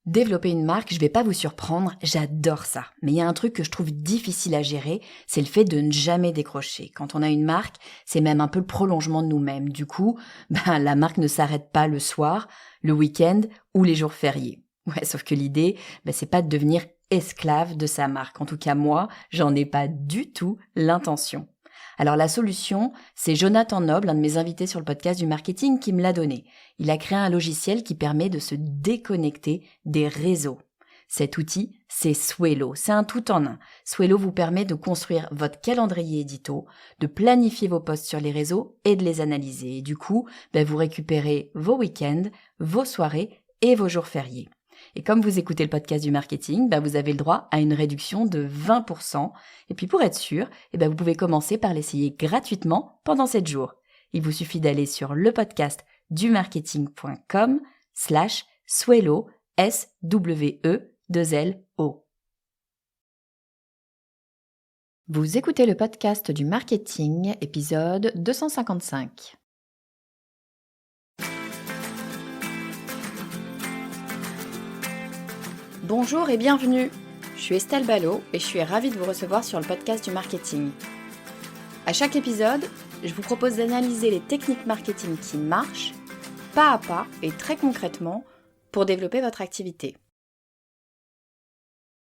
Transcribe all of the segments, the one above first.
Développer une marque, je vais pas vous surprendre, j'adore ça. Mais il y a un truc que je trouve difficile à gérer, c'est le fait de ne jamais décrocher. Quand on a une marque, c'est même un peu le prolongement de nous-mêmes. Du coup, la marque ne s'arrête pas le soir, le week-end ou les jours fériés. Ouais, sauf que l'idée, c'est pas de devenir esclave de sa marque. En tout cas, moi, j'en ai pas du tout l'intention. Alors la solution, c'est Jonathan Noble, un de mes invités sur le podcast du marketing, qui me l'a donné. Il a créé un logiciel qui permet de se déconnecter des réseaux. Cet outil, c'est Swello. C'est un tout en un. Swello vous permet de construire votre calendrier édito, de planifier vos posts sur les réseaux et de les analyser. Et du coup, vous récupérez vos week-ends, vos soirées et vos jours fériés. Et comme vous écoutez le podcast du marketing, vous avez le droit à une réduction de 20%. Et puis pour être sûr, vous pouvez commencer par l'essayer gratuitement pendant 7 jours. Il vous suffit d'aller sur le podcast dumarketing.com/Swello, SWE2LO. Vous écoutez le podcast du marketing, épisode 255. Bonjour et bienvenue. Je suis Estelle Ballot et je suis ravie de vous recevoir sur le podcast du marketing. À chaque épisode, je vous propose d'analyser les techniques marketing qui marchent, pas à pas et très concrètement, pour développer votre activité.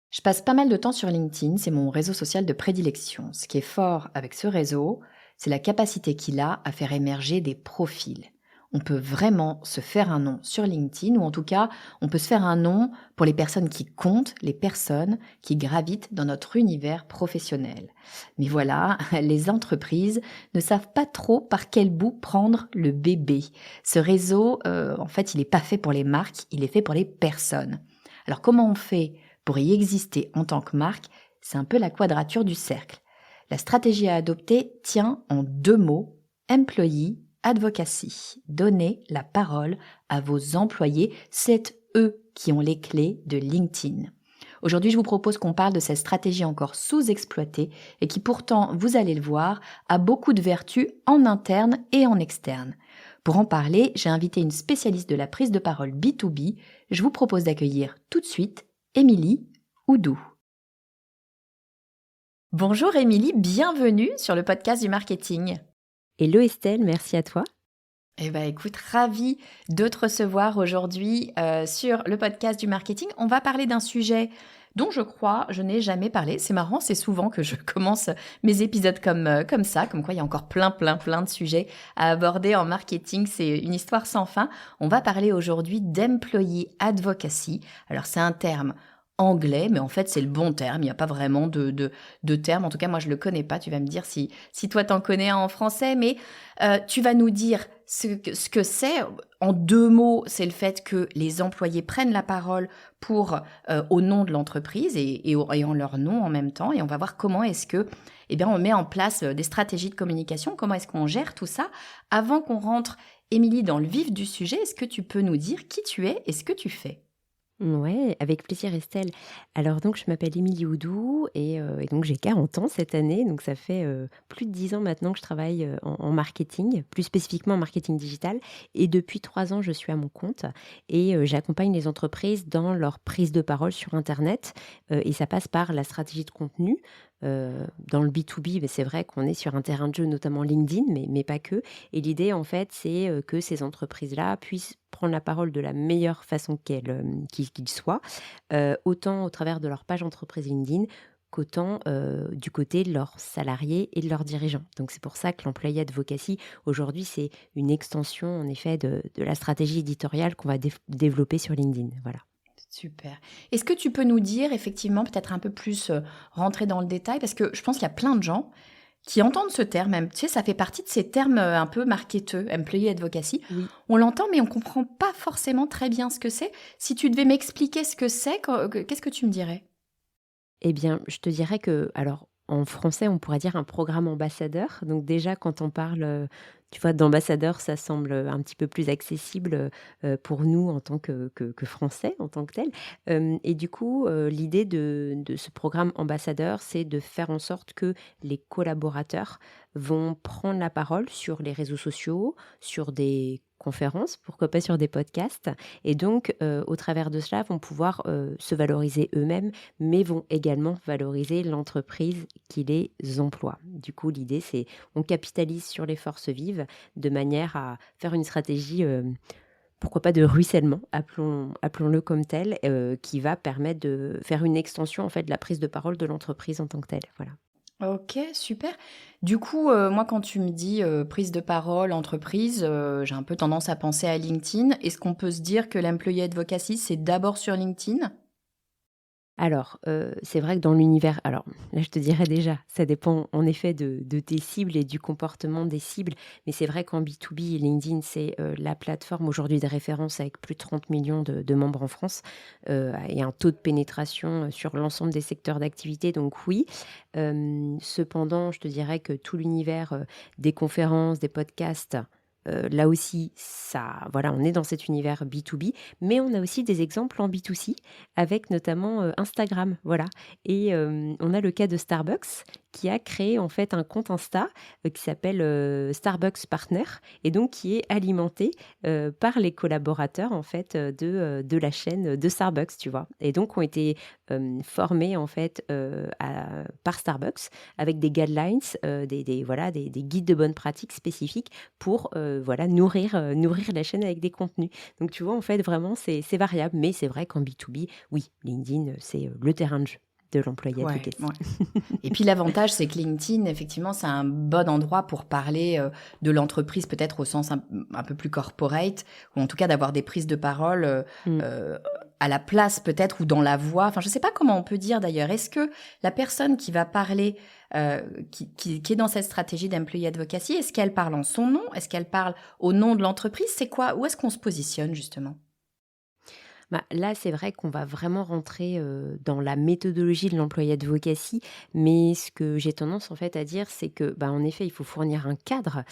Je passe pas mal de temps sur LinkedIn, c'est mon réseau social de prédilection. Ce qui est fort avec ce réseau, c'est la capacité qu'il a à faire émerger des profils. On peut vraiment se faire un nom sur LinkedIn, ou en tout cas, on peut se faire un nom pour les personnes qui comptent, les personnes qui gravitent dans notre univers professionnel. Mais voilà, les entreprises ne savent pas trop par quel bout prendre le bébé. Ce réseau, en fait, il n'est pas fait pour les marques, il est fait pour les personnes. Alors comment on fait pour y exister en tant que marque? C'est un peu la quadrature du cercle. La stratégie à adopter tient en 2 mots, employee advocacy. Donnez la parole à vos employés, c'est eux qui ont les clés de LinkedIn. Aujourd'hui, je vous propose qu'on parle de cette stratégie encore sous-exploitée et qui pourtant, vous allez le voir, a beaucoup de vertus en interne et en externe. Pour en parler, j'ai invité une spécialiste de la prise de parole B2B. Je vous propose d'accueillir tout de suite Émilie Oudou. Bonjour Émilie, bienvenue sur le podcast du marketing. Hello Estelle, merci à toi. Écoute, ravie de te recevoir aujourd'hui sur le podcast du marketing. On va parler d'un sujet dont je crois je n'ai jamais parlé. C'est marrant, c'est souvent que je commence mes épisodes comme ça, comme quoi il y a encore plein de sujets à aborder en marketing. C'est une histoire sans fin. On va parler aujourd'hui d'employee advocacy. Alors c'est un terme anglais, mais en fait c'est le bon terme, il n'y a pas vraiment de terme, en tout cas moi je le connais pas, tu vas me dire si toi t'en connais un en français, mais tu vas nous dire ce que c'est. En 2 mots, c'est le fait que les employés prennent la parole pour au nom de l'entreprise et en leur nom en même temps, et on va voir comment est-ce que on met en place des stratégies de communication, comment est-ce qu'on gère tout ça. Avant qu'on rentre, Émilie, dans le vif du sujet, est-ce que tu peux nous dire qui tu es et ce que tu fais ? Ouais, avec plaisir Estelle. Alors donc je m'appelle Émilie Oudou et donc j'ai 40 ans cette année, donc ça fait plus de 10 ans maintenant que je travaille en marketing, plus spécifiquement en marketing digital, et depuis 3 ans je suis à mon compte et j'accompagne les entreprises dans leur prise de parole sur Internet et ça passe par la stratégie de contenu. Dans le B2B, c'est vrai qu'on est sur un terrain de jeu, notamment LinkedIn, mais pas que. Et l'idée, en fait, c'est que ces entreprises-là puissent prendre la parole de la meilleure façon qu'ils soient, autant au travers de leur page entreprise LinkedIn qu'autant du côté de leurs salariés et de leurs dirigeants. Donc c'est pour ça que l'employé advocacy, aujourd'hui, c'est une extension, en effet, de la stratégie éditoriale qu'on va développer sur LinkedIn. Voilà. Super. Est-ce que tu peux nous dire, effectivement, peut-être un peu plus rentrer dans le détail, parce que je pense qu'il y a plein de gens qui entendent ce terme, même, tu sais, ça fait partie de ces termes un peu marketeux, employee advocacy. Oui. On l'entend, mais on ne comprend pas forcément très bien ce que c'est. Si tu devais m'expliquer ce que c'est, qu'est-ce que tu me dirais ? Eh bien, je te dirais que, alors, en français, on pourrait dire un programme ambassadeur. Donc déjà, quand on parle Tu vois, d'ambassadeur, ça semble, un petit peu plus accessible, pour nous en tant que Français, en tant que tels. Hem Et du coup, l'idée de ce programme ambassadeur, c'est de faire en sorte que les collaborateurs vont prendre la parole sur les réseaux sociaux, sur des conférences, pourquoi pas sur des podcasts et donc au travers de cela, vont pouvoir, se valoriser eux-mêmes, mais vont également valoriser l'entreprise qui les emploie. Du coup, l'idée, c'est on capitalise sur les forces vives de manière à faire une stratégie, pourquoi pas de ruissellement, appelons-le comme tel, qui va permettre de faire une extension en fait de la prise de parole de l'entreprise en tant que telle, voilà. OK, super. Du coup, moi, quand tu me dis, prise de parole, entreprise, j'ai un peu tendance à penser à LinkedIn. Est-ce qu'on peut se dire que l'employee advocacy, c'est d'abord sur LinkedIn? Alors, c'est vrai que dans l'univers alors là, je te dirais déjà, ça dépend en effet de tes cibles et du comportement des cibles, mais c'est vrai qu'en B2B, LinkedIn, c'est, la plateforme aujourd'hui de référence avec plus de 30 millions de membres en France, et un taux de pénétration, sur l'ensemble des secteurs d'activité, donc oui. Cependant, je te dirais que tout l'univers, des conférences, des podcasts, là aussi, ça voilà, on est dans cet univers B2B, mais on a aussi des exemples en B2C avec notamment, Instagram, voilà et on a le cas de Starbucks qui a créé en fait un compte Insta, qui s'appelle, Starbucks Partner et donc qui est alimenté, par les collaborateurs en fait, de la chaîne, de Starbucks, tu vois? Et donc ont été, formés en fait, par Starbucks avec des guidelines, des voilà, des guides de bonnes pratiques spécifiques pour, voilà, nourrir la chaîne avec des contenus. Donc tu vois, en fait, vraiment, c'est variable, mais c'est vrai qu'en B2B, oui, LinkedIn, c'est, le terrain de jeu de l'employé Ouais, advocacy. ouais. Et puis l'avantage, c'est que LinkedIn, effectivement, c'est un bon endroit pour parler de l'entreprise, peut-être au sens un peu plus corporate, ou en tout cas d'avoir des prises de parole Mmh. euh, à la place peut-être, ou dans la voix. Enfin, je ne sais pas comment on peut dire d'ailleurs. Est-ce que la personne qui va parler, qui est dans cette stratégie d'employee advocacy, est-ce qu'elle parle en son nom? Est-ce qu'elle parle au nom de l'entreprise? C'est quoi? Où est-ce qu'on se positionne justement? Bah, là, c'est vrai qu'on va vraiment rentrer, dans la méthodologie de l'employé advocacy, mais ce que j'ai tendance, en fait, à dire, c'est que, bah, en effet, il faut fournir un cadre,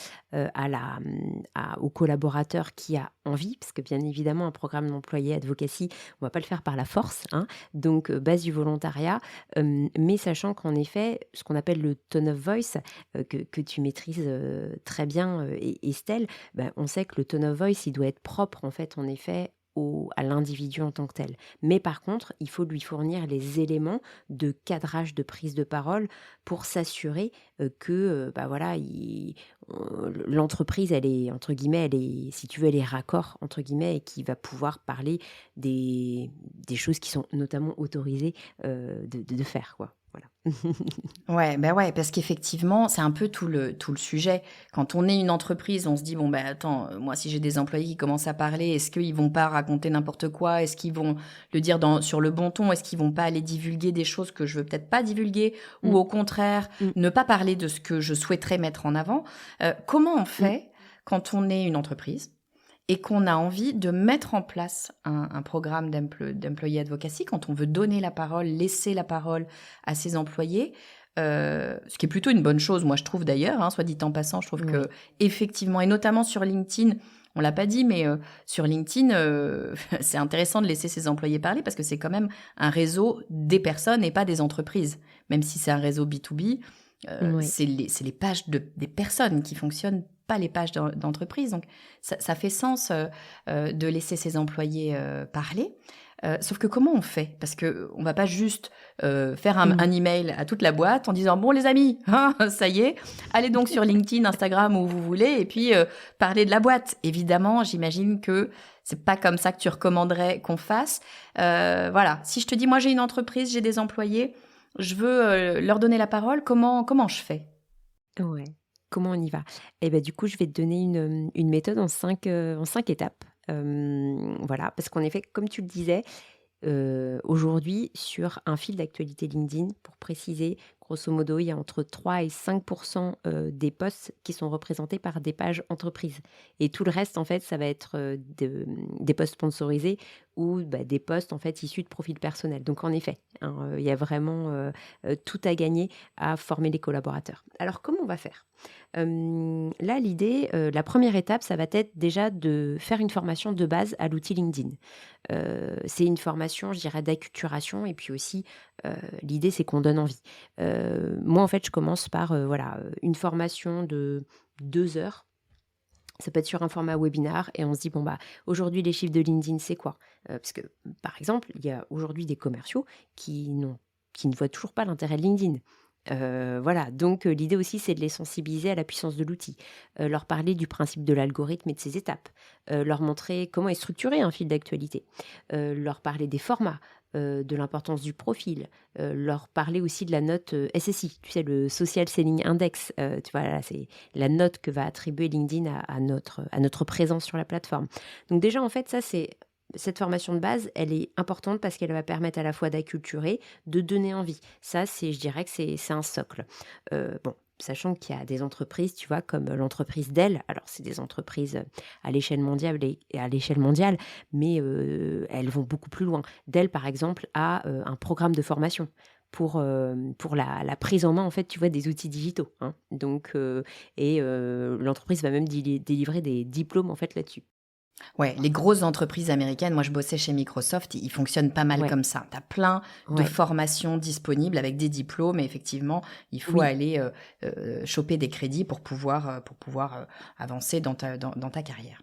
au collaborateur qui a envie, parce que, bien évidemment, un programme d'employé advocacy, on va pas le faire par la force, hein, donc base du volontariat, mais sachant qu'en effet, ce qu'on appelle le tone of voice, que tu maîtrises, très bien, Estelle, bah, on sait que le tone of voice, il doit être propre, en fait, en effet, à l'individu en tant que tel. Mais par contre, il faut lui fournir les éléments de cadrage de prise de parole pour s'assurer que, bah voilà, l'entreprise, elle est, entre guillemets, elle est, si tu veux, elle est raccord, entre guillemets, et qui va pouvoir parler des choses qui sont notamment autorisées de faire, quoi. Voilà. Ouais, ben ouais, parce qu'effectivement, c'est un peu tout le sujet. Quand on est une entreprise, on se dit: «Bon, ben attends, moi, si j'ai des employés qui commencent à parler, est-ce qu'ils vont pas raconter n'importe quoi? Est-ce qu'ils vont le dire sur le bon ton? Est-ce qu'ils vont pas aller divulguer des choses que je veux peut-être pas divulguer? Ou Mm, au contraire, mm, ne pas parler de ce que je souhaiterais mettre en avant?» Comment on mm. fait quand on est une entreprise et qu'on a envie de mettre en place un programme d'employee advocacy, quand on veut donner la parole, laisser la parole à ses employés, ce qui est plutôt une bonne chose, moi je trouve d'ailleurs, hein, soit dit en passant, je trouve que Oui. effectivement, et notamment sur LinkedIn, on l'a pas dit, mais sur LinkedIn, c'est intéressant de laisser ses employés parler parce que c'est quand même un réseau des personnes et pas des entreprises. Même si c'est un réseau B2B, Oui. c'est les pages des personnes qui fonctionnent, pas les pages d'entreprise. Donc ça fait sens de laisser ses employés parler. Sauf que comment on fait? Parce que on va pas juste faire Mm. un email à toute la boîte en disant: «Bon les amis, hein, ça y est, allez donc sur LinkedIn, Instagram, où vous voulez et puis parlez de la boîte». Évidemment, j'imagine que c'est pas comme ça que tu recommanderais qu'on fasse. Voilà, si je te dis: «Moi j'ai une entreprise, j'ai des employés, je veux leur donner la parole», comment je fais? Ouais. Comment on y va? Et ben du coup, je vais te donner une méthode en 5 étapes. Voilà, parce qu'en effet, comme tu le disais, aujourd'hui, sur un fil d'actualité LinkedIn, pour préciser, grosso modo, il y a entre 3 et 5 des posts qui sont représentés par des pages entreprises et tout le reste, en fait, ça va être, des posts sponsorisés ou, bah, des posts, en fait, issus de profils personnels. Donc en effet, hein. Il y a vraiment tout à gagner à former les collaborateurs. Alors, comment on va faire? Là, l'idée, la première étape, ça va être déjà de faire une formation de base à l'outil LinkedIn. C'est une formation, je dirais, d'acculturation et puis aussi, l'idée, c'est qu'on donne envie. Moi, en fait, je commence par, voilà, une formation de 2 heures. Ça peut être sur un format webinar et on se dit: «Bon, bah, aujourd'hui, les chiffres de LinkedIn, c'est quoi?» Parce que, par exemple, il y a aujourd'hui des commerciaux qui ne voient toujours pas l'intérêt de LinkedIn. Voilà, donc l'idée aussi, c'est de les sensibiliser à la puissance de l'outil, leur parler du principe de l'algorithme et de ses étapes, leur montrer comment est structuré un fil d'actualité, leur parler des formats, de l'importance du profil, leur parler aussi de la note, SSI, tu sais, le Social Selling Index, tu vois? Là, c'est la note que va attribuer LinkedIn à notre présence sur la plateforme. Donc déjà, en fait, ça, c'est cette formation de base, elle est importante parce qu'elle va permettre à la fois d'acculturer, de donner envie. Ça, c'est je dirais que c'est un socle. Bon, sachant qu'il y a des entreprises, tu vois, comme l'entreprise Dell. Alors, c'est des entreprises, à l'échelle mondiale et à l'échelle mondiale, mais elles vont beaucoup plus loin. Dell, par exemple, a, un programme de formation pour la prise en main, en fait, tu vois, des outils digitaux, hein. Donc l'entreprise va même délivrer des diplômes, en fait, là-dessus. Ouais, les grosses entreprises américaines, moi je bossais chez Microsoft, ils fonctionnent pas mal Ouais, comme ça. Tu as plein de ouais, formations disponibles avec des diplômes et effectivement, il faut oui. aller choper des crédits pour pouvoir avancer dans ta carrière.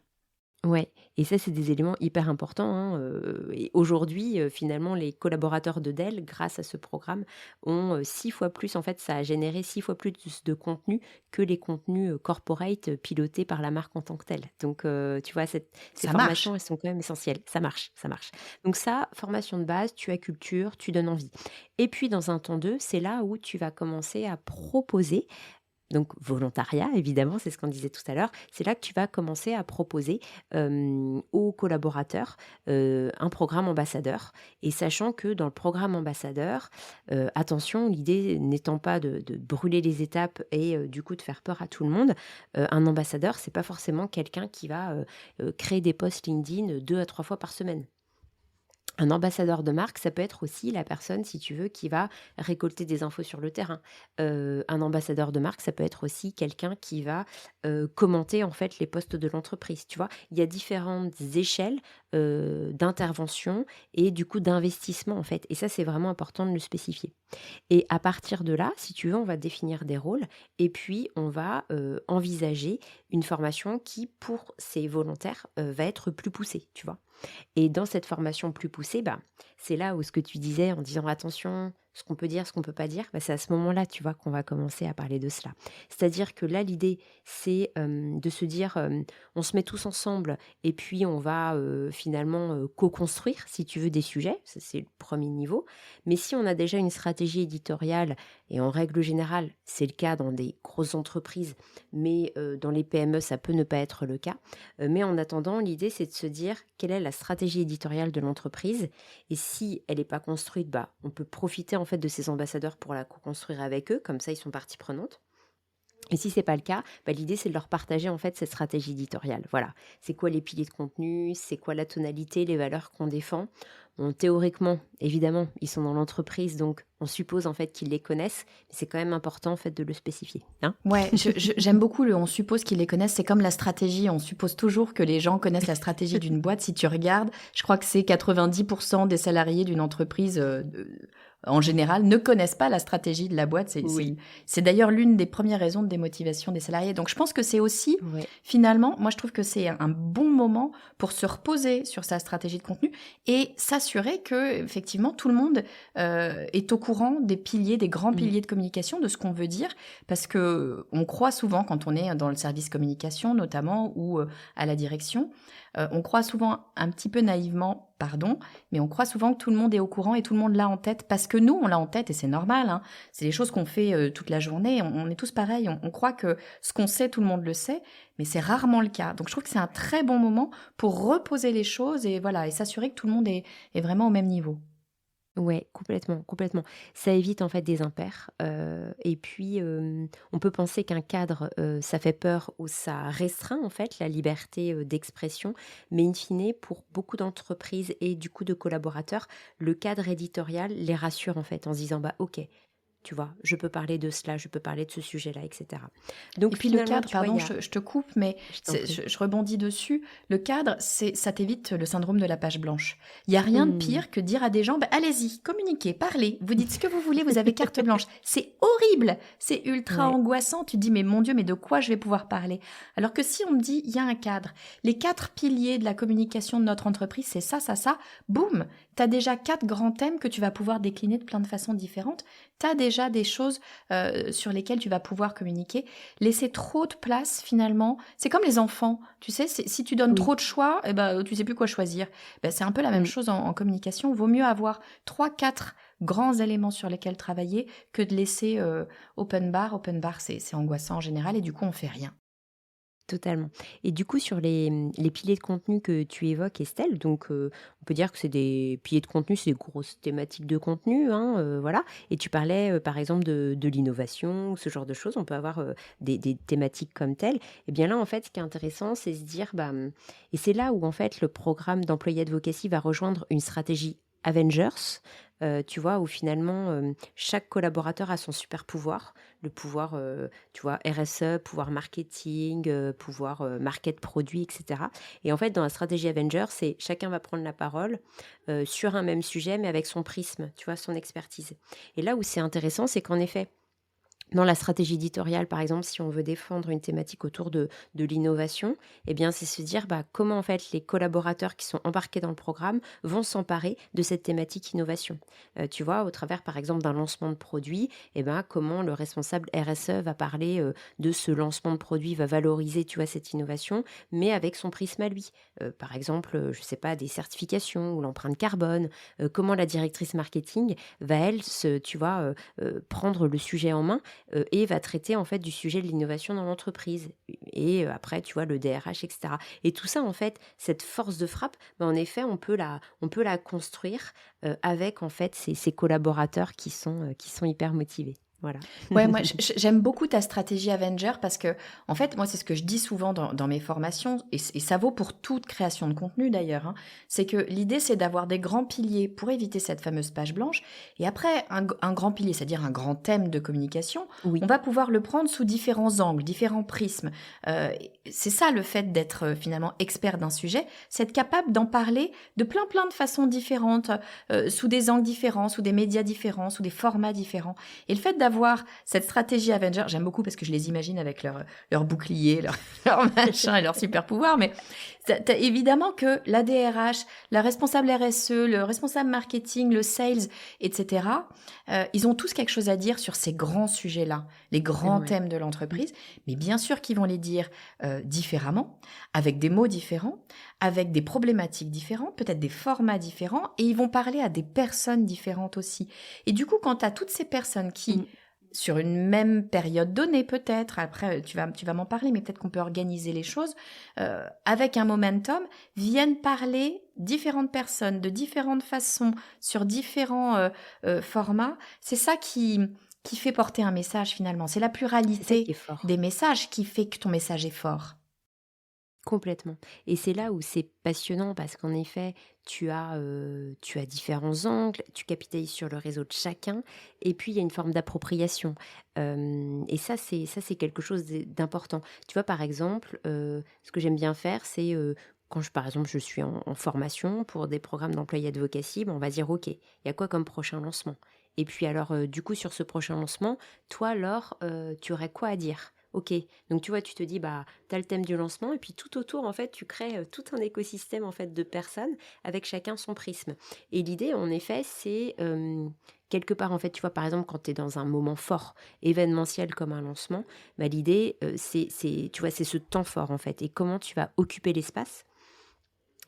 Ouais et ça, c'est des éléments hyper importants, hein, et aujourd'hui, finalement, les collaborateurs de Dell, grâce à ce programme, ont, 6 fois plus en fait, ça a généré 6 fois plus de contenu que les contenus, corporate, pilotés par la marque en tant que telle. Donc tu vois, ces Ça marche. formations, elles sont quand même essentielles. Ça marche, ça marche. Donc ça, formation de base, tu accultures, tu donnes envie et puis dans un temps 2, c'est là où tu vas commencer à proposer donc volontariat évidemment, c'est ce qu'on disait tout à l'heure. C'est là que tu vas commencer à proposer, aux collaborateurs, un programme ambassadeur et sachant que dans le programme ambassadeur, attention, l'idée n'étant pas de brûler les étapes et du coup de faire peur à tout le monde. Un ambassadeur, c'est pas forcément quelqu'un qui va, créer des posts LinkedIn 2 à 3 fois par semaine. Un ambassadeur de marque, ça peut être aussi la personne, si tu veux, qui va récolter des infos sur le terrain. Un ambassadeur de marque, ça peut être aussi quelqu'un qui va, commenter, en fait, les posts de l'entreprise, tu vois? Il y a différentes échelles, d'intervention et du coup d'investissement, en fait et ça, c'est vraiment important de le spécifier. Et à partir de là, si tu veux, on va définir des rôles et puis on va, envisager une formation qui, pour ces volontaires, va être plus poussée, tu vois? Et dans cette formation plus poussée, bah, c'est là où ce que tu disais en disant: «Attention, ce qu'on peut dire, ce qu'on peut pas dire», bah, c'est à ce moment-là, tu vois, qu'on va commencer à parler de cela. C'est-à-dire que là, l'idée, c'est, de se dire, on se met tous ensemble et puis on va, finalement, co-construire, si tu veux, des sujets. Ça, c'est le premier niveau. Mais si on a déjà une stratégie éditoriale et en règle générale, c'est le cas dans des grosses entreprises, mais dans les PME, ça peut ne pas être le cas. Mais en attendant, l'idée, c'est de se dire: «Quelle est la stratégie éditoriale de l'entreprise?» et si elle n'est pas construite, bah, on peut profiter, en fait, de ces ambassadeurs pour la co-construire avec eux, comme ça, ils sont partie prenante. Et si c'est pas le cas, bah, l'idée, c'est de leur partager, en fait, cette stratégie éditoriale. Voilà. C'est quoi les piliers de contenu? C'est quoi la tonalité, les valeurs qu'on défend? Bon, théoriquement, évidemment, ils sont dans l'entreprise, donc on suppose, en fait, qu'ils les connaissent, mais c'est quand même important, en fait, de le spécifier, hein? Ouais, j'aime beaucoup le on suppose qu'ils les connaissent. C'est comme la stratégie. On suppose toujours que les gens connaissent la stratégie d'une boîte. Si tu regardes, je crois que c'est 90% des salariés d'une entreprise, en général, ne connaissent pas la stratégie de la boîte. Oui. C'est d'ailleurs l'une des premières raisons de démotivation des salariés. Donc, je pense que c'est aussi, Ouais. finalement, moi, je trouve que c'est un bon moment pour se reposer sur sa stratégie de contenu et s'assurer que, effectivement, tout le monde est au courant des piliers, des grands Mmh. piliers de communication, de ce qu'on veut dire parce que on croit souvent quand on est dans le service communication notamment ou à la direction, on croit souvent un petit peu naïvement, pardon, mais on croit souvent que tout le monde est au courant et tout le monde l'a en tête parce que nous on l'a en tête et c'est normal, hein. C'est des choses qu'on fait toute la journée. On est tous pareils. On croit que ce qu'on sait tout le monde le sait, mais c'est rarement le cas. Donc je trouve que c'est un très bon moment pour reposer les choses et voilà et s'assurer que tout le monde est vraiment au même niveau. Ouais, complètement, complètement. Ça évite en fait des impairs, et puis, on peut penser qu'un cadre, ça fait peur ou ça restreint en fait la liberté, d'expression, mais in fine, pour beaucoup d'entreprises et du coup de collaborateurs, le cadre éditorial les rassure en fait en se disant: «Bah OK, tu vois? Je peux parler de cela, je peux parler de ce sujet-là» et cetera. Et Donc puis le finalement, cadre, tu vois, il pardon, y a je te coupe, mais je t'en prie. je rebondis dessus. Le cadre, ça t'évite le syndrome de la page blanche. Il y a rien de Mmh. pire que de dire à des gens, bah, allez-y, communiquez, parlez, vous dites ce que vous voulez, vous avez carte blanche. C'est horrible, c'est ultra Ouais, angoissant. Tu te dis, mais mon Dieu, mais de quoi je vais pouvoir parler? Alors que si on me dit, il y a un cadre, les 4 piliers de la communication de notre entreprise, c'est ça, boum, tu as déjà 4 grands thèmes que tu vas pouvoir décliner de plein de façons différentes. Tu as déjà des choses sur lesquelles tu vas pouvoir communiquer. Laisser trop de place, finalement, c'est comme les enfants. Tu sais, si tu donnes oui. trop de choix, eh ben, tu sais plus quoi choisir. Ben, c'est un peu la même Mmh. chose en communication. Vaut mieux avoir trois, quatre grands éléments sur lesquels travailler que de laisser open bar. Open bar, c'est angoissant en général et du coup, on fait rien. Totalement. Et du coup, sur les piliers de contenu que tu évoques, Estelle, donc on peut dire que c'est des piliers de contenu, c'est des grosses thématiques de contenu, hein, voilà. Et tu parlais, par exemple, de l'innovation, ce genre de choses. On peut avoir des thématiques comme telles. Et bien là, en fait, ce qui est intéressant, c'est se dire, bah, et c'est là où, en fait, le programme d'employé advocacy va rejoindre une stratégie Avengers, tu vois, où finalement, chaque collaborateur a son super pouvoir, le pouvoir, tu vois, RSE, pouvoir marketing, pouvoir, market produit, et cetera. Et en fait, dans la stratégie Avenger, c'est chacun va prendre la parole, sur un même sujet, mais avec son prisme, tu vois, son expertise. Et là où c'est intéressant, c'est qu'en effet, dans la stratégie éditoriale, par exemple, si on veut défendre une thématique autour de l'innovation, eh bien, c'est se dire bah, comment en fait les collaborateurs qui sont embarqués dans le programme vont s'emparer de cette thématique innovation. Tu vois, au travers, par exemple, d'un lancement de produit, eh ben, comment le responsable RSE va parler de ce lancement de produit, va valoriser, tu vois, cette innovation, mais avec son prisme à lui. Par exemple, je ne sais pas, des certifications ou l'empreinte carbone. Comment la directrice marketing va, elle, tu vois, prendre le sujet en main et va traiter en fait du sujet de l'innovation dans l'entreprise et après tu vois le DRH et cetera et tout ça en fait cette force de frappe, bah, en effet on peut la construire, avec en fait ces collaborateurs qui sont hyper motivés. Voilà. Ouais, moi, j'aime beaucoup ta stratégie Avenger parce que, en fait, moi, c'est ce que je dis souvent dans mes formations, et ça vaut pour toute création de contenu d'ailleurs, hein. C'est que l'idée, c'est d'avoir des grands piliers pour éviter cette fameuse page blanche. Et après, un grand pilier, c'est-à-dire un grand thème de communication, on Oui. va pouvoir le prendre sous différents angles, différents prismes. C'est ça le fait d'être finalement expert d'un sujet, c'est être capable d'en parler de plein de façons différentes, sous des angles différents, sous des médias différents, sous des formats différents. Et le fait d'avoir cette stratégie Avenger, j'aime beaucoup parce que je les imagine avec leur bouclier, leur machin et leur super pouvoir, mais t'as évidemment que la DRH, la responsable RSE, le responsable marketing, le sales, etc., ils ont tous quelque chose à dire sur ces grands sujets-là, les grands Ouais. thèmes de Mmh. l'entreprise, mais bien sûr qu'ils vont les dire différemment, avec des mots différents, avec des problématiques différentes, peut-être des formats différents, et ils vont parler à des personnes différentes aussi. Et du coup, quand tu as toutes ces personnes qui, Mmh. sur une même période donnée peut-être, après tu vas m'en parler, mais peut-être qu'on peut organiser les choses, avec un momentum, viennent parler différentes personnes de différentes façons, sur différents formats, c'est ça qui fait porter un message finalement. C'est la C'est ça qui pluralité est fort. des messages qui fait que ton message est fort. Complètement et c'est là où c'est passionnant parce qu'en effet, tu as différents angles, tu capitalises sur le réseau de chacun et puis il y a une forme d'appropriation. Et ça c'est quelque chose d'important. Tu vois, par exemple, ce que j'aime bien faire, c'est, quand par exemple, je suis en formation pour des programmes d'employé advocacy, ben, on va dire: «OK, il y a quoi comme prochain lancement?» Et puis alors, du coup, sur ce prochain lancement, toi, Laure, tu aurais quoi à dire? OK, donc tu vois, tu te dis, bah, tu as le thème du lancement et puis tout autour, en fait, tu crées, tout un écosystème, en fait, de personnes avec chacun son prisme. Et l'idée, en effet, c'est, quelque part, en fait, tu vois, par exemple, quand tu es dans un moment fort, événementiel comme un lancement, bah, l'idée, c'est tu vois, c'est ce temps fort, en fait et comment tu vas occuper l'espace.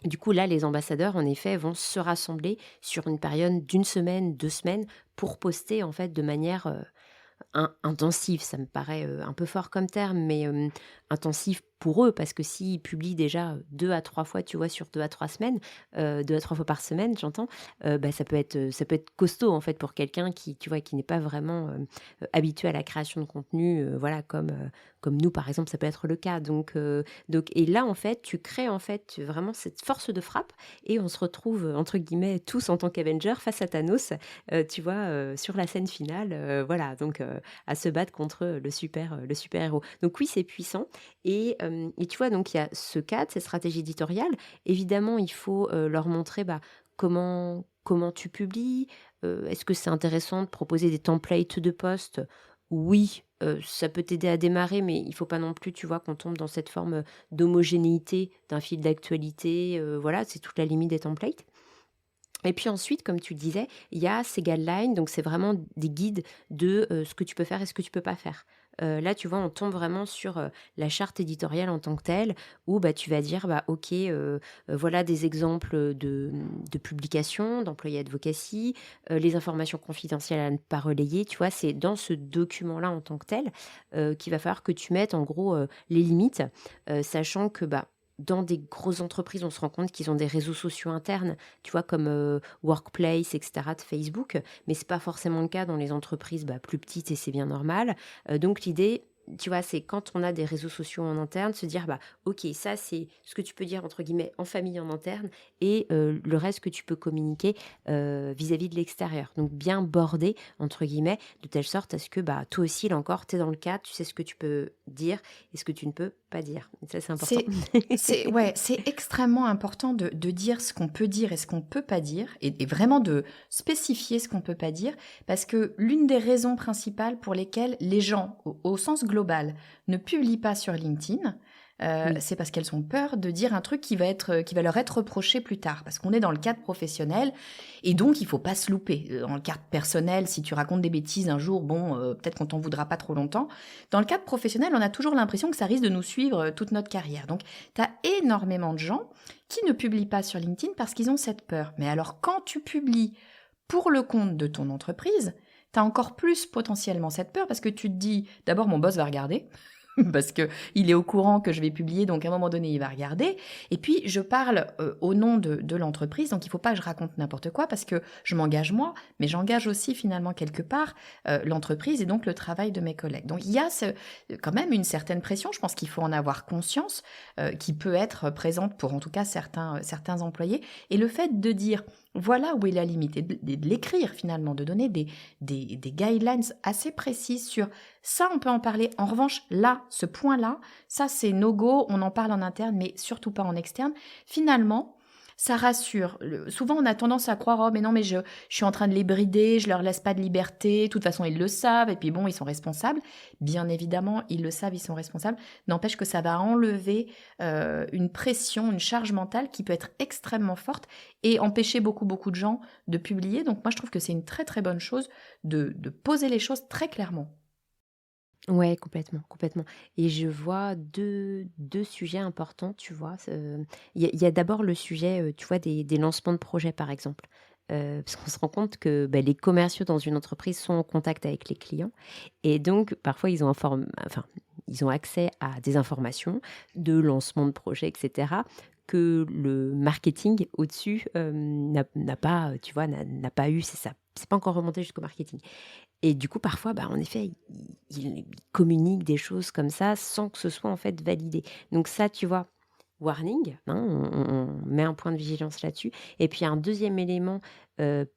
Du coup, là, les ambassadeurs, en effet, vont se rassembler sur une période d'une semaine, 2 semaines pour poster, en fait, de manière, intensive, ça me paraît, un peu fort comme terme, mais, intensif pour eux, parce que s'ils publient déjà 2 à 3 fois, tu vois, sur 2 à 3 semaines, 2 à 3 fois par semaine, j'entends, bah, ça peut être costaud, en fait, pour quelqu'un qui, tu vois, qui n'est pas vraiment, habitué à la création de contenu, voilà, comme nous, par exemple, ça peut être le cas. Donc et là, en fait, tu crées, en fait, vraiment cette force de frappe et on se retrouve, entre guillemets, tous en tant qu'Avengers face à Thanos, tu vois, sur la scène finale, voilà, donc à se battre contre le super-héros. Donc oui, c'est puissant et tu vois, donc il y a ce cadre, cette stratégie éditoriale. Évidemment, il faut, leur montrer, bah, comment tu publies. Est-ce que c'est intéressant de proposer des templates de posts? Oui, ça peut t'aider à démarrer, mais il faut pas non plus, tu vois, qu'on tombe dans cette forme, d'homogénéité d'un fil d'actualité, voilà, c'est toute la limite des templates. Et puis ensuite, comme tu disais, il y a ces guidelines, donc c'est vraiment des guides de ce que tu peux faire et ce que tu peux pas faire. Là, tu vois, on tombe vraiment sur la charte éditoriale en tant que telle, où bah, tu vas dire, bah, ok, voilà des exemples de publications, d'employés advocacy, les informations confidentielles à ne pas relayer, tu vois, c'est dans ce document-là en tant que tel qu'il va falloir que tu mettes en gros les limites, sachant que bah, dans des grosses entreprises, on se rend compte qu'ils ont des réseaux sociaux internes, tu vois, comme Workplace, etc., de Facebook, mais c'est pas forcément le cas dans les entreprises bah, plus petites et c'est bien normal. Donc l'idée, tu vois, c'est quand on a des réseaux sociaux en interne, se dire, bah, ok, ça c'est ce que tu peux dire, entre guillemets, en famille en interne, et le reste que tu peux communiquer vis-à-vis de l'extérieur. Donc bien bordé, entre guillemets, de telle sorte à ce que bah, toi aussi, là encore, tu es dans le cadre, tu sais ce que tu peux dire et ce que tu ne peux pas dire. Et ça, c'est important. Ouais, c'est extrêmement important de dire ce qu'on peut dire et ce qu'on peut pas dire, et vraiment de spécifier ce qu'on peut pas dire, parce que l'une des raisons principales pour lesquelles les gens, au sens global, ne publient pas sur LinkedIn, Oui. c'est parce qu'elles ont peur de dire un truc qui va leur être reproché plus tard, parce qu'on est dans le cadre professionnel, et donc il faut pas se louper. Dans le cadre personnel, si tu racontes des bêtises un jour, bon, peut-être qu'on t'en voudra pas trop longtemps. Dans le cadre professionnel, on a toujours l'impression que ça risque de nous suivre toute notre carrière. Donc, tu as énormément de gens qui ne publient pas sur LinkedIn parce qu'ils ont cette peur. Mais alors, quand tu publies pour le compte de ton entreprise, tu as encore plus potentiellement cette peur parce que tu te dis, d'abord, mon boss va regarder. Parce que il est au courant que je vais publier, donc à un moment donné, il va regarder. Et puis, je parle au nom de l'entreprise, donc il ne faut pas que je raconte n'importe quoi, parce que je m'engage moi, mais j'engage aussi finalement quelque part l'entreprise et donc le travail de mes collègues. Donc il y a quand même une certaine pression, je pense qu'il faut en avoir conscience, qui peut être présente pour en tout cas certains employés. Et le fait de dire, voilà où est la limite, et de l'écrire finalement, de donner des guidelines assez précises sur ça, on peut en parler. En revanche, là, ce point-là, ça, c'est no-go. On en parle en interne, mais surtout pas en externe. Finalement, ça rassure. Souvent, on a tendance à croire, oh, mais non, mais je suis en train de les brider, je leur laisse pas de liberté. De toute façon, ils le savent. Et puis bon, ils sont responsables. Bien évidemment, ils le savent, ils sont responsables. N'empêche que ça va enlever une pression, une charge mentale qui peut être extrêmement forte et empêcher beaucoup, beaucoup de gens de publier. Donc moi, je trouve que c'est une très, très bonne chose de poser les choses très clairement. Ouais, complètement, complètement. Et je vois deux sujets importants, tu vois. Il y a d'abord le sujet, tu vois, des lancements de projets, par exemple. Parce qu'on se rend compte que bah, les commerciaux dans une entreprise sont en contact avec les clients. Et donc, parfois, ils ont accès à des informations de lancement de projets, etc., que le marketing au-dessus n'a pas, tu vois, n'a pas eu, c'est ça. C'est pas encore remonté jusqu'au marketing. Et du coup, parfois, bah, en effet, ils communiquent des choses comme ça sans que ce soit en fait validé. Donc ça, tu vois, warning, hein, on met un point de vigilance là-dessus. Et puis un deuxième élément,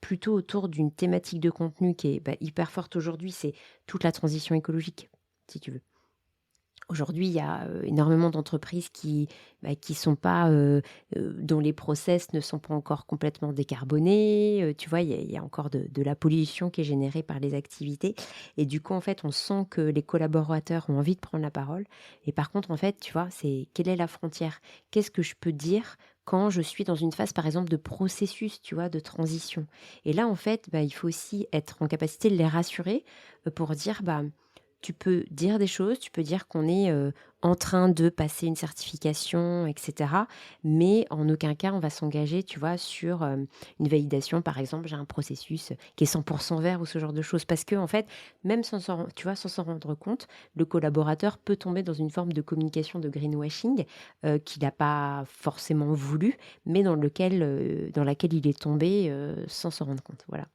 plutôt autour d'une thématique de contenu qui est bah, hyper forte aujourd'hui, c'est toute la transition écologique, si tu veux. Aujourd'hui, il y a, énormément d'entreprises qui sont pas, dont les process ne sont pas encore complètement décarbonés, tu vois? Il y a encore de la pollution qui est générée par les activités et du coup, en fait, on sent que les collaborateurs ont envie de prendre la parole et par contre, en fait, tu vois, c'est quelle est la frontière? Qu'est-ce que je peux dire quand je suis dans une phase, par exemple, de processus, tu vois, de transition? Et là, en fait, bah, il faut aussi être en capacité de les rassurer, pour dire, bah tu peux dire des choses, tu peux dire qu'on est, en train de passer une certification, etc. Mais en aucun cas, on va s'engager, tu vois, sur une validation. Par exemple, j'ai un processus qui est 100% vert ou ce genre de choses. Parce que, en fait, même tu vois, sans s'en rendre compte, le collaborateur peut tomber dans une forme de communication de greenwashing qu'il n'a pas forcément voulu, mais dans laquelle il est tombé sans s'en rendre compte. Voilà.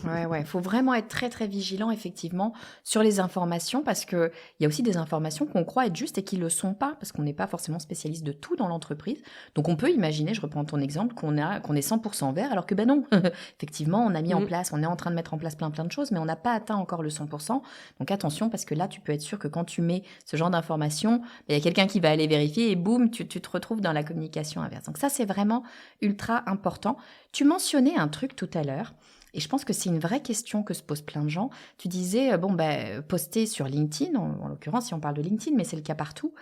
Ouais, ouais, faut vraiment être très, très vigilant effectivement sur les informations parce qu'il y a aussi des informations qu'on croit être justes et qui ne le sont pas parce qu'on n'est pas forcément spécialiste de tout dans l'entreprise. Donc on peut imaginer, je reprends ton exemple, qu'on est 100% vert alors que ben non. Effectivement, Mm. on est en train de mettre en place plein, plein de choses, mais on n'a pas atteint encore le 100%. Donc attention parce que là, tu peux être sûr que quand tu mets ce genre d'informations, il y a quelqu'un qui va aller vérifier et boum, tu te retrouves dans la communication inverse. Donc ça, c'est vraiment ultra important. Tu mentionnais un truc tout à l'heure. Et je pense que c'est une vraie question que se posent plein de gens. Tu disais, poster sur LinkedIn, en l'occurrence, si on parle de LinkedIn, mais c'est le cas partout,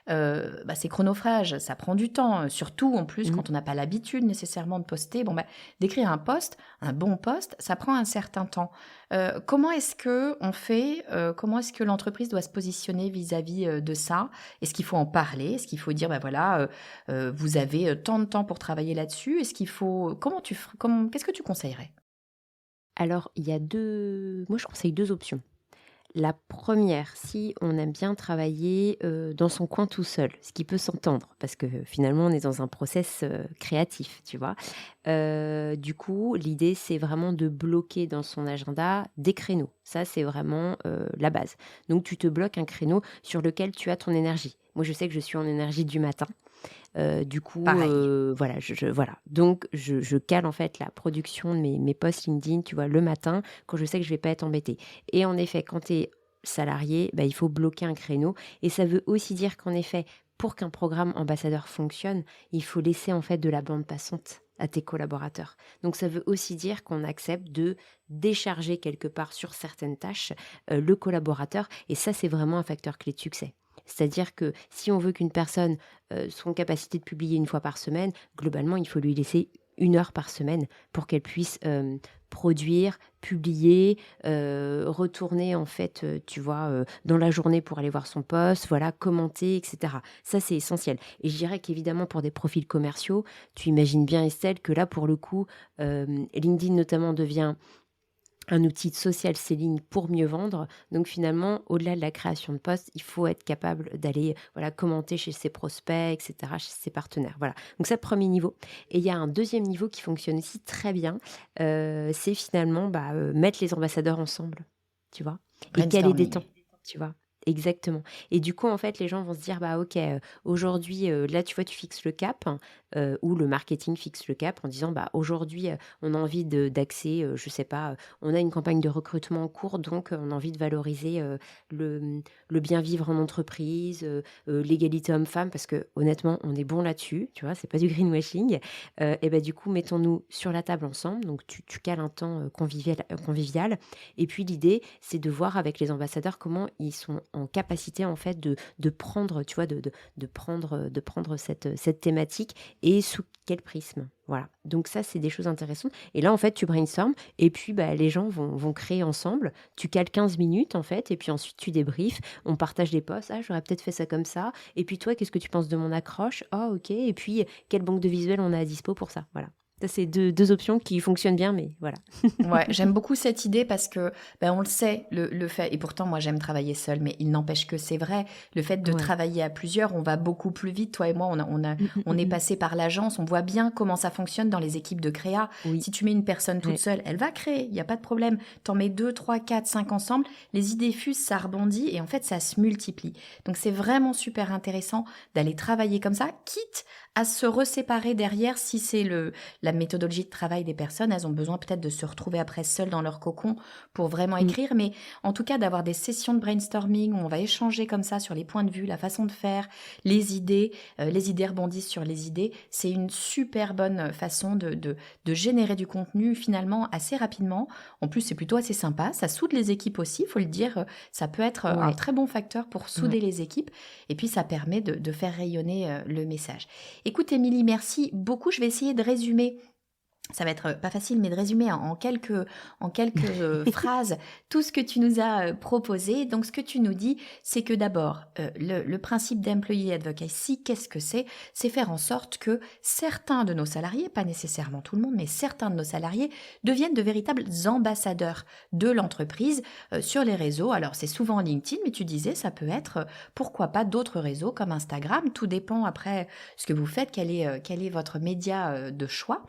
c'est chronophage, ça prend du temps. Surtout, en plus, Mm. quand on n'a pas l'habitude nécessairement de poster, d'écrire un post, un bon post, ça prend un certain temps. Comment est-ce que on fait comment est-ce que l'entreprise doit se positionner vis-à-vis de ça? Est-ce qu'il faut en parler? Est-ce qu'il faut dire, vous avez tant de temps pour travailler là-dessus? Est-ce qu'il faut... Qu'est-ce que tu conseillerais? Alors, moi je conseille 2 options. La première, si on aime bien travailler, dans son coin tout seul, ce qui peut s'entendre parce que finalement on est dans un process, créatif, tu vois? Du coup, l'idée c'est vraiment de bloquer dans son agenda des créneaux. Ça, c'est vraiment, la base. Donc tu te bloques un créneau sur lequel tu as ton énergie. Moi, je sais que je suis en énergie du matin. Du coup, Pareil. voilà, voilà. Donc je cale en fait la production de mes posts LinkedIn, tu vois, le matin, quand je sais que je vais pas être embêtée. Et en effet, quand tu es salarié, bah, il faut bloquer un créneau et ça veut aussi dire qu'en effet, pour qu'un programme ambassadeur fonctionne, il faut laisser en fait de la bande passante à tes collaborateurs. Donc ça veut aussi dire qu'on accepte de décharger quelque part sur certaines tâches, le collaborateur et ça, c'est vraiment un facteur clé de succès. C'est-à-dire que si on veut qu'une personne soit en capacité de publier une fois par semaine, globalement, il faut lui laisser 1 heure par semaine pour qu'elle puisse produire, publier, retourner en fait, tu vois, dans la journée pour aller voir son post, voilà, commenter, etc. Ça, c'est essentiel. Et je dirais qu'évidemment, pour des profils commerciaux, tu imagines bien, Estelle, que là, pour le coup, LinkedIn notamment devient un outil de social selling pour mieux vendre. Donc finalement, au-delà de la création de posts, il faut être capable d'aller voilà, commenter chez ses prospects, etc., chez ses partenaires. Voilà. Donc c'est le premier niveau. Et il y a un deuxième niveau qui fonctionne aussi très bien. C'est finalement mettre les ambassadeurs ensemble, tu vois, et caler des temps, Brainstorming. tu vois. Exactement. Et du coup, en fait, les gens vont se dire, bah ok, aujourd'hui, là, tu vois, tu fixes le cap, ou le marketing fixe le cap en disant, bah aujourd'hui, on a envie d'axer, je sais pas, on a une campagne de recrutement en cours, donc on a envie de valoriser le bien vivre en entreprise, l'égalité homme-femme, parce que honnêtement, on est bon là-dessus, tu vois, c'est pas du greenwashing. Et ben du coup, mettons-nous sur la table ensemble. Donc tu cales un temps convivial. Et puis l'idée, c'est de voir avec les ambassadeurs comment ils sont en capacité en fait de prendre, tu vois, de prendre cette thématique et sous quel prisme. Voilà. Donc ça, c'est des choses intéressantes. Et là, en fait, tu brainstormes et puis les gens vont créer ensemble. Tu cales 15 minutes, en fait, et puis ensuite, tu débriefes. On partage des posts. Ah, j'aurais peut-être fait ça comme ça. Et puis toi, qu'est-ce que tu penses de mon accroche? Ah, ok. Et puis, quelle banque de visuels on a à dispo pour ça? Voilà. Ça, c'est deux options qui fonctionnent bien, mais voilà. Ouais, j'aime beaucoup cette idée parce que, on le sait, le fait, et pourtant moi j'aime travailler seule, mais il n'empêche que c'est vrai, le fait de Ouais. travailler à plusieurs, on va beaucoup plus vite. Toi et moi, Mm, mm, on est mm, mm. passé par l'agence, on voit bien comment ça fonctionne dans les équipes de créa. Oui. Si tu mets une personne toute Ouais. seule, elle va créer, il n'y a pas de problème. T'en mets 2, 3, 4, 5 ensemble, les idées fusent, ça rebondit et en fait ça se multiplie. Donc c'est vraiment super intéressant d'aller travailler comme ça, quitte à se reséparer derrière si c'est la méthodologie de travail des personnes, elles ont besoin peut-être de se retrouver après seules dans leur cocon pour vraiment Mm. écrire, mais en tout cas d'avoir des sessions de brainstorming où on va échanger comme ça sur les points de vue, la façon de faire, les idées rebondissent sur les idées, c'est une super bonne façon de générer du contenu finalement assez rapidement. En plus, c'est plutôt assez sympa, ça soude les équipes aussi, il faut le dire, ça peut être un Ouais. très bon facteur pour Ouais. souder les équipes et puis ça permet de faire rayonner le message. Écoute Émilie, merci beaucoup, je vais essayer de résumer Ça va être pas facile, mais de résumer en quelques phrases tout ce que tu nous as proposé. Donc, ce que tu nous dis, c'est que d'abord, le principe d'employee advocacy, qu'est-ce que c'est? C'est faire en sorte que certains de nos salariés, pas nécessairement tout le monde, mais certains de nos salariés deviennent de véritables ambassadeurs de l'entreprise sur les réseaux. Alors, c'est souvent LinkedIn, mais tu disais, ça peut être, pourquoi pas, d'autres réseaux comme Instagram. Tout dépend après ce que vous faites, quel est votre média de choix.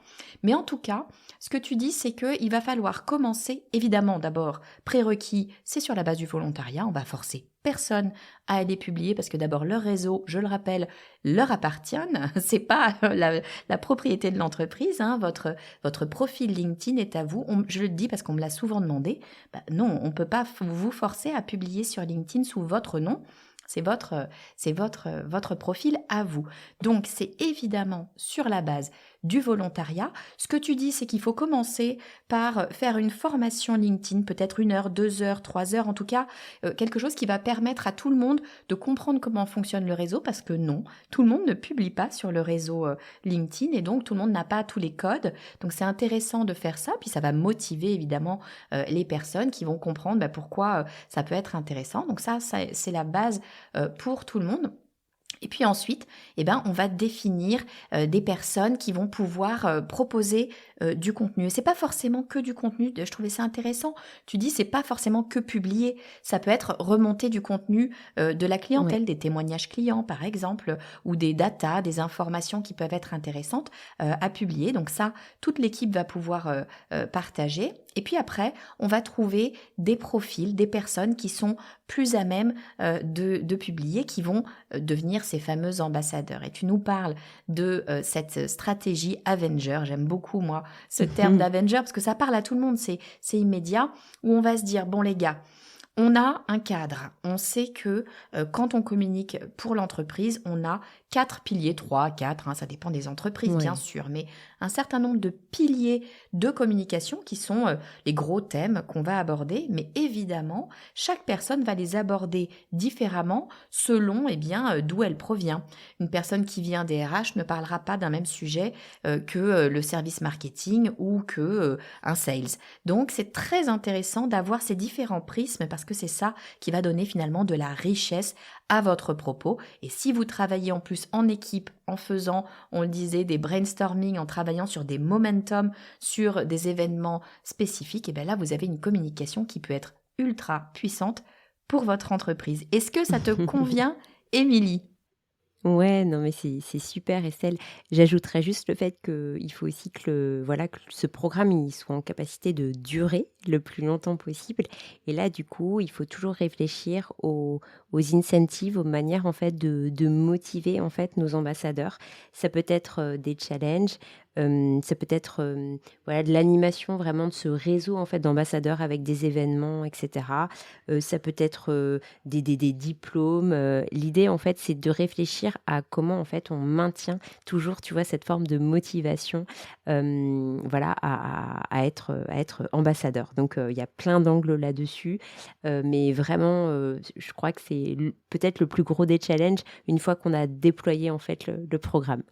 Mais en tout cas, ce que tu dis, c'est qu'il va falloir commencer, évidemment, d'abord, prérequis, c'est sur la base du volontariat, on va forcer personne à aller publier parce que d'abord, leur réseau, je le rappelle, leur appartiennent, c'est pas la propriété de l'entreprise, hein, votre profil LinkedIn est à vous. Je le dis parce qu'on me l'a souvent demandé, non, on ne peut pas vous forcer à publier sur LinkedIn sous votre nom. C'est votre profil à vous. Donc, c'est évidemment sur la base du volontariat. Ce que tu dis, c'est qu'il faut commencer par faire une formation LinkedIn, peut-être 1 heure, 2 heures, 3 heures, en tout cas, quelque chose qui va permettre à tout le monde de comprendre comment fonctionne le réseau, parce que non, tout le monde ne publie pas sur le réseau LinkedIn, et donc tout le monde n'a pas tous les codes. Donc, c'est intéressant de faire ça, puis ça va motiver évidemment les personnes qui vont comprendre pourquoi ça peut être intéressant. Donc ça, c'est la base pour tout le monde. Et puis ensuite, on va définir des personnes qui vont pouvoir proposer du contenu. Et c'est pas forcément que du contenu. Je trouvais ça intéressant. Tu dis c'est pas forcément que publier. Ça peut être remonter du contenu de la clientèle, des témoignages clients par exemple, ou des datas, des informations qui peuvent être intéressantes à publier. Donc ça, toute l'équipe va pouvoir partager. Et puis après, on va trouver des profils, des personnes qui sont plus à même de publier, qui vont devenir ces fameux ambassadeurs. Et tu nous parles de cette stratégie Avenger. J'aime beaucoup, moi, ce terme d'Avenger, parce que ça parle à tout le monde, c'est immédiat, où on va se dire, bon les gars, on a un cadre. On sait que quand on communique pour l'entreprise, on a 4 piliers, 3, 4, ça dépend des entreprises bien sûr, mais un certain nombre de piliers de communication qui sont les gros thèmes qu'on va aborder. Mais évidemment, chaque personne va les aborder différemment selon d'où elle provient. Une personne qui vient des RH ne parlera pas d'un même sujet que le service marketing ou que un sales. Donc, c'est très intéressant d'avoir ces différents prismes parce que c'est ça qui va donner finalement de la richesse à votre propos. Et si vous travaillez en plus en équipe, en faisant, on le disait, des brainstorming, en travaillant sur des momentum, sur des événements spécifiques, et bien là, vous avez une communication qui peut être ultra puissante pour votre entreprise. Est-ce que ça te convient, Émilie ? Ouais, non, mais c'est super, Estelle. J'ajouterais juste le fait qu'il faut aussi que ce programme, il soit en capacité de durer le plus longtemps possible. Et là, du coup, il faut toujours réfléchir aux incentives, aux manières, en fait, de motiver, en fait, nos ambassadeurs. Ça peut être des challenges, ça peut être de l'animation vraiment de ce réseau, en fait, d'ambassadeurs avec des événements, etc. Ça peut être des diplômes. L'idée, en fait, c'est de réfléchir à comment, en fait, on maintient toujours, tu vois, cette forme de motivation, à être ambassadeur. Donc, il y a plein d'angles là-dessus, mais vraiment, je crois que c'est peut-être le plus gros des challenges une fois qu'on a déployé, en fait, le programme.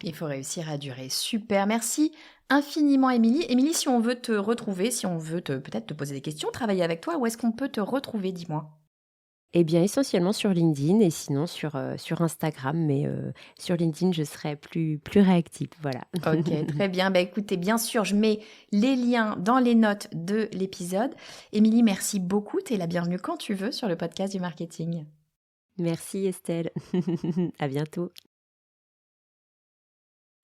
Il faut réussir à durer. Super, merci infiniment, Émilie. Émilie, si on veut te retrouver, si on veut peut-être te poser des questions, travailler avec toi, où est-ce qu'on peut te retrouver, dis-moi ? Eh bien, essentiellement sur LinkedIn et sinon sur Instagram, mais sur LinkedIn, je serai plus réactive, voilà. Ok, très bien. Écoutez, bien sûr, je mets les liens dans les notes de l'épisode. Émilie, merci beaucoup. Tu es la bienvenue quand tu veux sur le podcast du marketing. Merci Estelle. À bientôt.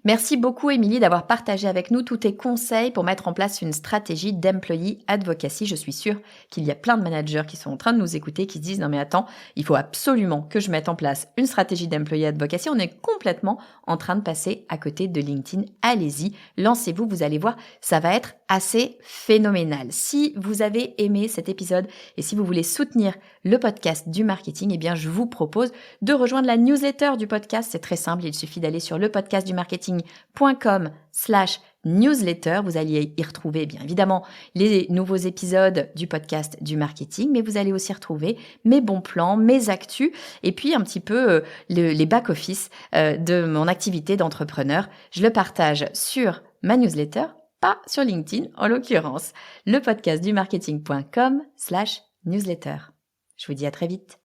Merci beaucoup, Émilie, d'avoir partagé avec nous tous tes conseils pour mettre en place une stratégie d'employee advocacy. Je suis sûre qu'il y a plein de managers qui sont en train de nous écouter, qui se disent « Non mais attends, il faut absolument que je mette en place une stratégie d'employee advocacy. » On est complètement en train de passer à côté de LinkedIn. Allez-y, lancez-vous, vous allez voir, ça va être assez phénoménal. Si vous avez aimé cet épisode et si vous voulez soutenir le podcast du marketing, eh bien je vous propose de rejoindre la newsletter du podcast. C'est très simple, il suffit d'aller sur lepodcastdumarketing.fr podcastdumarketing.com/newsletter. Vous allez y retrouver bien évidemment les nouveaux épisodes du podcast du marketing, mais vous allez aussi retrouver mes bons plans, mes actus et puis un petit peu les back-office de mon activité d'entrepreneur. Je le partage sur ma newsletter, pas sur LinkedIn en l'occurrence. Le podcast du marketing.com/newsletter. Je vous dis à très vite.